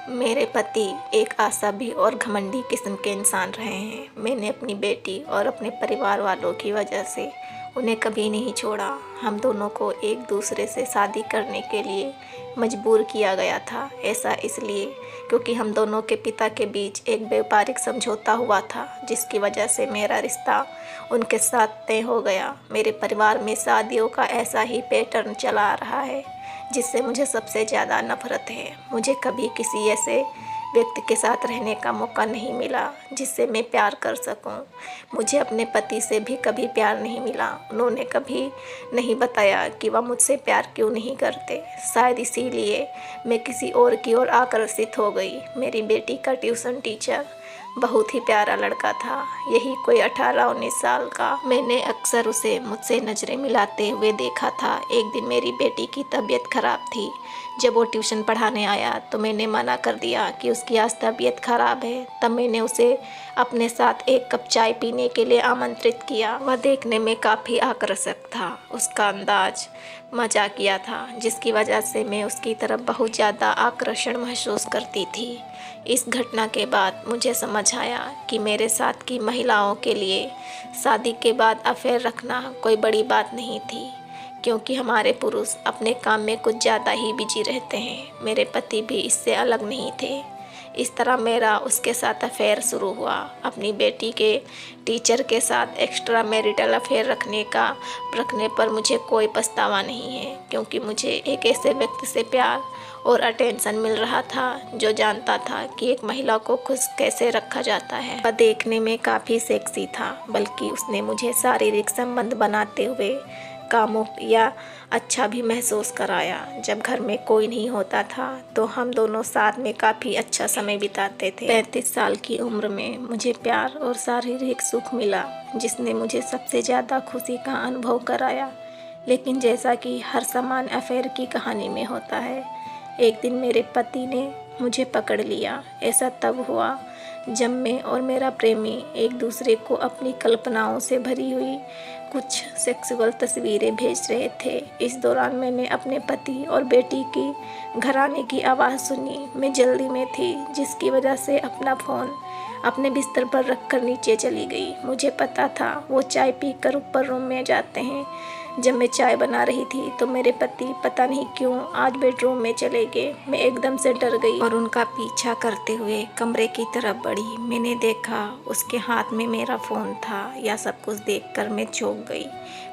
मेरे पति एक आशावी और घमंडी किस्म के इंसान रहे हैं। मैंने अपनी बेटी और अपने परिवार वालों की वजह से उन्हें कभी नहीं छोड़ा। हम दोनों को एक दूसरे से शादी करने के लिए मजबूर किया गया था। ऐसा इसलिए क्योंकि हम दोनों के पिता के बीच एक व्यापारिक समझौता हुआ था, जिसकी वजह से मेरा रिश्ता उनके साथ तय हो गया। मेरे परिवार में शादियों का ऐसा ही पैटर्न चला आ रहा है, जिससे मुझे सबसे ज़्यादा नफ़रत है। मुझे कभी किसी ऐसे व्यक्ति के साथ रहने का मौका नहीं मिला जिससे मैं प्यार कर सकूं। मुझे अपने पति से भी कभी प्यार नहीं मिला। उन्होंने कभी नहीं बताया कि वह मुझसे प्यार क्यों नहीं करते। शायद इसीलिए मैं किसी और की ओर आकर्षित हो गई। मेरी बेटी का ट्यूशन टीचर बहुत ही प्यारा लड़का था, यही कोई 18-19 साल का। मैंने अक्सर उसे मुझसे नज़रें मिलाते हुए देखा था। एक दिन मेरी बेटी की तबीयत खराब थी। जब वो ट्यूशन पढ़ाने आया तो मैंने मना कर दिया कि उसकी आज तबीयत खराब है। तब मैंने उसे अपने साथ एक कप चाय पीने के लिए आमंत्रित किया। वह देखने में काफ़ी आकर्षक था। उसका अंदाज मजाकिया था, जिसकी वजह से मैं उसकी तरफ बहुत ज़्यादा आकर्षण महसूस करती थी। इस घटना के बाद मुझे समझ आया कि मेरे साथ की महिलाओं के लिए शादी के बाद अफेयर रखना कोई बड़ी बात नहीं थी, क्योंकि हमारे पुरुष अपने काम में कुछ ज़्यादा ही बिजी रहते हैं। मेरे पति भी इससे अलग नहीं थे। इस तरह मेरा उसके साथ अफेयर शुरू हुआ। अपनी बेटी के टीचर के साथ एक्स्ट्रा मैरिटल अफेयर रखने पर मुझे कोई पछतावा नहीं है, क्योंकि मुझे एक ऐसे व्यक्ति से प्यार और अटेंशन मिल रहा था जो जानता था कि एक महिला को खुश कैसे रखा जाता है। वह देखने में काफ़ी सेक्सी था, बल्कि उसने मुझे शारीरिक संबंध बनाते हुए कामुक या अच्छा भी महसूस कराया। जब घर में कोई नहीं होता था तो हम दोनों साथ में काफ़ी अच्छा समय बिताते थे। 35 साल की उम्र में मुझे प्यार और शारीरिक सुख मिला, जिसने मुझे सबसे ज़्यादा खुशी का अनुभव कराया। लेकिन जैसा कि हर सामान्य अफेयर की कहानी में होता है, एक दिन मेरे पति ने मुझे पकड़ लिया। ऐसा तब हुआ जब मैं और मेरा प्रेमी एक दूसरे को अपनी कल्पनाओं से भरी हुई कुछ सेक्सुअल तस्वीरें भेज रहे थे। इस दौरान मैंने अपने पति और बेटी की घर आने की आवाज़ सुनी। मैं जल्दी में थी, जिसकी वजह से अपना फ़ोन अपने बिस्तर पर रखकर नीचे चली गई। मुझे पता था वो चाय पीकर ऊपर रूम में जाते हैं। जब मैं चाय बना रही थी तो मेरे पति पता नहीं क्यों आज बेडरूम में चले गए। मैं एकदम से डर गई और उनका पीछा करते हुए कमरे की तरफ बढ़ी। मैंने देखा उसके हाथ में मेरा फ़ोन था। यह सब कुछ देखकर मैं चौंक गई।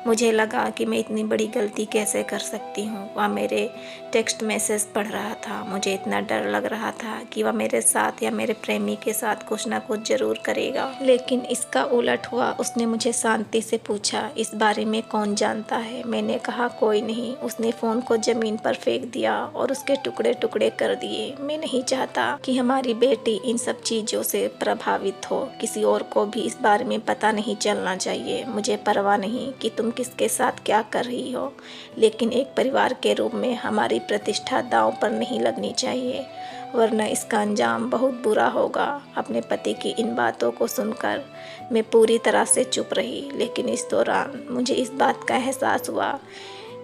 मुझे लगा कि मैं इतनी बड़ी गलती कैसे कर सकती हूँ। वह मेरे टेक्स्ट मैसेज पढ़ रहा था। मुझे इतना डर लग रहा था कि वह मेरे साथ या मेरे प्रेमी के साथ कुछ ना कुछ ज़रूर करेगा, लेकिन इसका उलट हुआ। उसने मुझे शांति से पूछा, इस बारे में कौन जानता है? मैंने कहा, कोई नहीं। उसने फ़ोन को ज़मीन पर फेंक दिया और उसके टुकड़े टुकड़े कर दिए। मैं नहीं चाहता कि हमारी बेटी इन सब चीज़ों से प्रभावित हो। किसी और को भी इस बारे में पता नहीं चलना चाहिए। मुझे परवाह नहीं कि तुम किसके साथ क्या कर रही हो, लेकिन एक परिवार के रूप में हमारी प्रतिष्ठा दांव पर नहीं लगनी चाहिए, वरना इसका अंजाम बहुत बुरा होगा। अपने पति की इन बातों को सुनकर मैं पूरी तरह से चुप रही, लेकिन इस दौरान मुझे इस बात का एहसास हुआ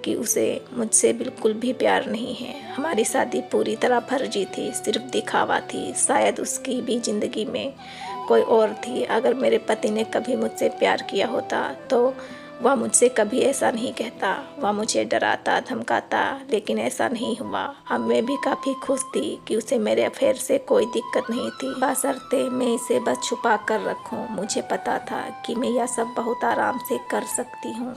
कि उसे मुझसे बिल्कुल भी प्यार नहीं है। हमारी शादी पूरी तरह फर्जी थी, सिर्फ दिखावा थी। शायद उसकी भी ज़िंदगी में कोई और थी। अगर मेरे पति ने कभी मुझसे प्यार किया होता तो वह मुझसे कभी ऐसा नहीं कहता। वह मुझे डराता धमकाता, लेकिन ऐसा नहीं हुआ। अब मैं भी काफ़ी खुश थी कि उसे मेरे अफेयर से कोई दिक्कत नहीं थी, बशर्ते मैं इसे बस छुपा कर रखूं। मुझे पता था कि मैं यह सब बहुत आराम से कर सकती हूँ।